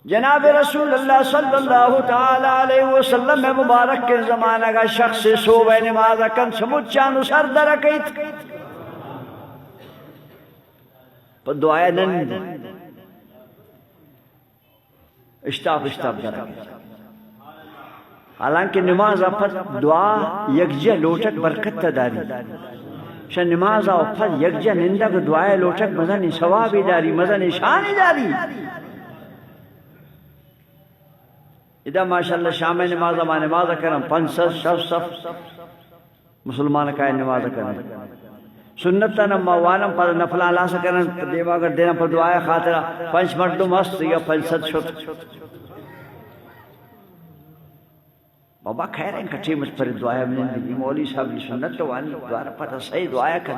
جناب رسول اللہ صلی اللہ تعالی علیہ وسلم میں مبارک کے زمانہ کا شخص صوبہ نماز کن سمجھانو سر درکیت پر دعائے نند اشتاف درکیت حالانکہ نماز اپت دعا یکجہ لوٹک برکت داری شا نماز اپت یکجہ نندگ دعائے لوٹک مزن ثوابی داری مزن شانی داری اذا ماشاءاللہ شام نماز ما نماز کرم پنج صف مسلمان کا نماز کرم سنت نما وانم پر نفل اللہ سے کرن دیوا کر دینا پر دعائے خاطرہ پنج مرد مست یا پنج ست شد بابا خیر ہیں کچھی مجھ پر دعائے میں زندگی مولی صاحب کی سنت تو وانی دوارا پتہ صحیح دعائے کر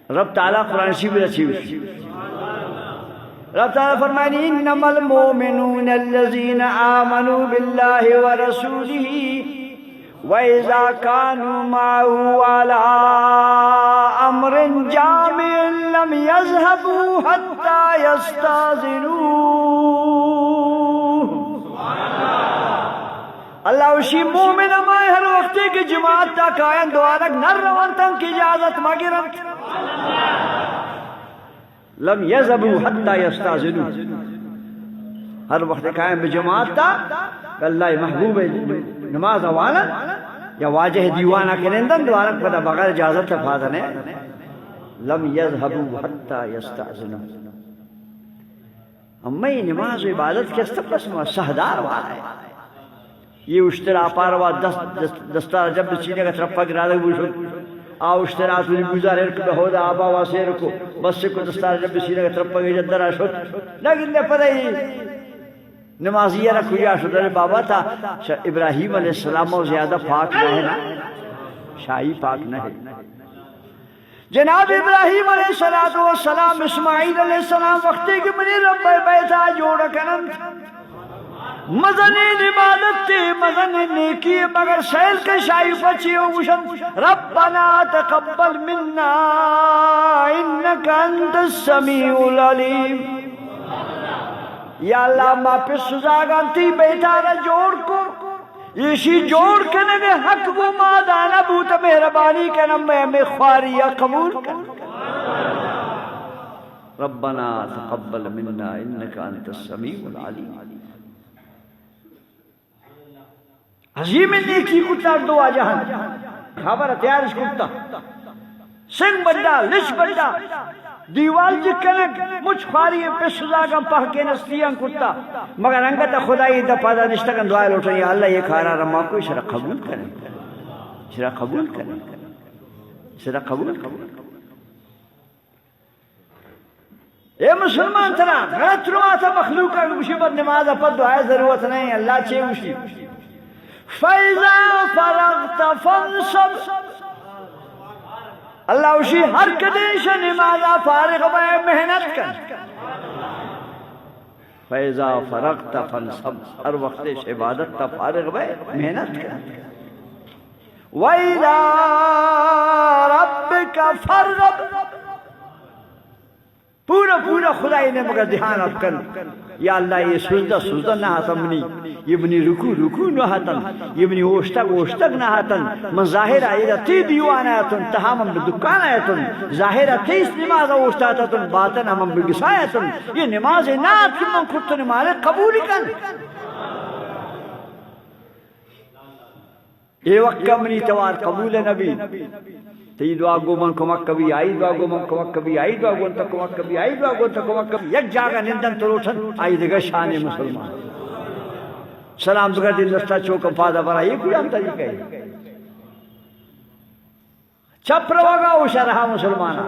رب تعالیٰ قرآن شیب رچیب رب تعالیٰ فرمائنی انما المومنون الذین آمنوا باللہ ورسولہ وَإِذَا كَانُوا مَعَهُ عَلَىٰ أَمْرٍ جَامِعٍ لَمْ يَذْهَبُوا حَتَّى يَسْتَأْذِنُوهُ اللہ اسی مومن ہمائے ہر وقتی کی جماعت تا قائم دوارک نر روانتن کی اجازت مگرن لم يذهبوا حتى يستأذنوه ہر وقت قائم بجماعت تا اللہ محبوب نماز والا یا واجہ دیوانہ کے نندن دوارک پتا بغیر اجازت فادنے لم يذهبوا حتى يستأذنوه اما یہ نماز و عبادت کے استقبس میں سہدار والا ہے یہ اشترا پاروا دستار جب چینے کا ترپا گرا دے بوشو آو اشترا تجھے گزارے رکھو بہودا آبا واسے رکھو بس کو دستار جب چینے کا ترپا گرا درہ شد لیکن نے پتہ ہی نمازیہ رکھو یا شدر بابا تھا ابراہیم علیہ السلام و زیادہ پاک نہ ہے شاہی پاک نہ ہے جناب ابراہیم علیہ السلام اسماعیل علیہ السلام وقتی کی منی رب بیتا جوڑا کنن مزن عبادت تے مزن نیکی مگر سیل کے شاہی پچی ہوشن ربنا تقبل منا انکا انت السمیع العلیم یا اللہ ما پہ سزاگانتی بیتارا جوڑ کو اسی جوڑ کے نگے حق وہ مادانا بوتا مہربانی کے نمے میں خواریہ قبول کر ربنا تقبل منا انکا انت السمیع العلیم عظیم نیکی کتا دعا جہاں خبر تیارش کتا سنگ بڑا لش بڑا دیوال جکنک مجھ خاری پہ سزاگم پہ کے نستیاں کتا مگر انگتا خدای دا پادا نشتکن دعائے لوٹن یا اللہ یہ کھارا رما کو شرع قبول کریں شرع قبول کریں شرع قبول کریں اے مسلمان ترا غلط رواتا مخلوقہ مشیبت نماز پر دعائے ضرورت نہیں اللہ چھے مشی فَإِذَا فَرَغْتَ فَانْصَبْ اللہ اسی ہر قدیش نمازہ فارغ بے محنت کر فَإِذَا فَرَغْتَ فَانْصَبْ ہر وقت عبادت تا فارغ بے محنت کر وَإِلَىٰ رَبِّكَ فَارْغَبْ پورا خدای نے مگر دھیان اپکن یا اللہ یہ سجدہ نہ ہاتن منی یہ بنی رکو نہ ہاتن یہ بنی اوشتک نہ ہاتن من ظاہر آئیدہ تی دیوان آیتن تہام ہم دکان آیتن ظاہر تیس نماز اوشتا آیتن باطن ہم بگسا آیتن یہ نماز نات کی من خود تو نماز قبولی کن یہ وقت منی توار قبول نبی تی دعا گو من کمک کبھی آئی دعا گو من کمک کبھی آئی دعا گو من کمک کبھی آئی دعا گو من کمک کبھی یک جاگہ نندن تروٹھن آئی دگا شان مسلمان سلام دگا دل دستا چوکم فادہ برا یہ کوئی ہم طریقہ ہے چپ روا گا اوشا رہا مسلمانہ